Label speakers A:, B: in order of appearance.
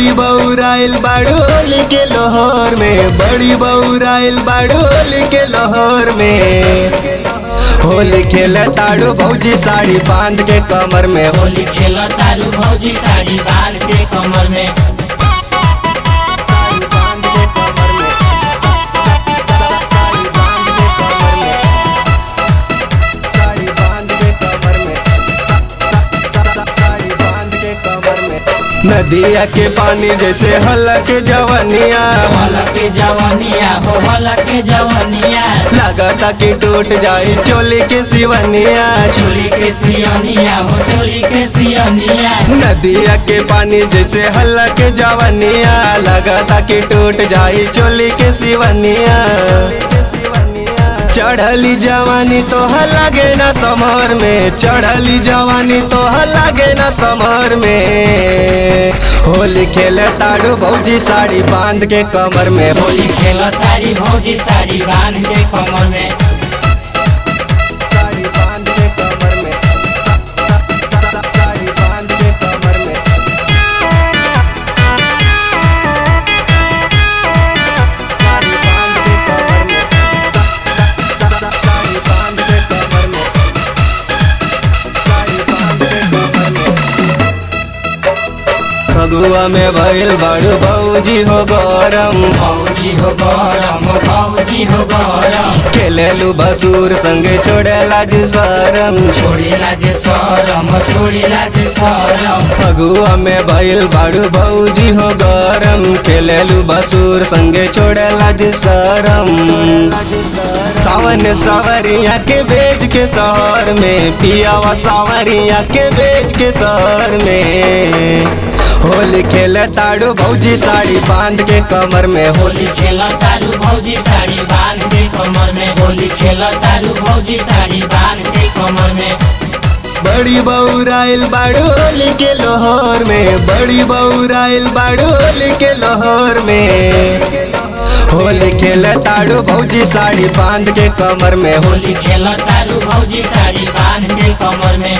A: बड़ी बौराइल बाड़ू होली के लोहर में, बड़ी बौराइल बाड़ू होली के लोहर में। होली खेले ताड़ू भौजी साड़ी बांध के कमर में,
B: होली खेला तारू भौजी साड़ी बांध के कमर में।
A: नदिया के पानी जैसे हलक जवनिया,
B: हलक जवनिया हो हलक जवनिया।
A: लगता कि टूट जाई चोली के सिवनिया,
B: चोली के सियनिया हो चोली के सियनिया।
A: नदिया के पानी जैसे हलक जवनिया, लगता कि टूट जाई चोली के सिवनिया। चढ़ली जवानी तो लागे ना समर में, चढ़ली जवानी तो लागे ना समर में। होली खेले ताड़ू भौजी साड़ी बांध के कमर में,
B: होली खेला तारी भौजी साड़ी बांध के कमर में।
A: फगुआ में भइल बाड़ू भौजी हो गरम,
B: भौजी हो गरम भौजी हो गरम।
A: खेलेलू भसुर संगे छोड़ेला जे शरम,
B: छोड़ेला जे शरम छोड़ेला जे शरम।
A: फगुआ में भइल बाड़ू भौजी हो गरम, खेलेलू भसुर संगे छोड़ेला जे शरम। सावन सावरिया के बेच के शहर में, पियावा सावरिया के बेच के शहर में। होली खेले ताड़ू भौजी साड़ी बांध के कमर में,
B: होली खेला तारू भौजी साड़ी बांध के कमर में। होली खेला तारू भौजी साड़ी बांध के कमर में।
A: बड़ी बौराइल बाड़ू होली के लोहर में, बड़ी बौराइल बाड़ू होली के लोहर में। होली खेले ताड़ू भौजी साड़ी बांध के कमर में,
B: होली खेला तारू भौजी साड़ी बांध के कमर में।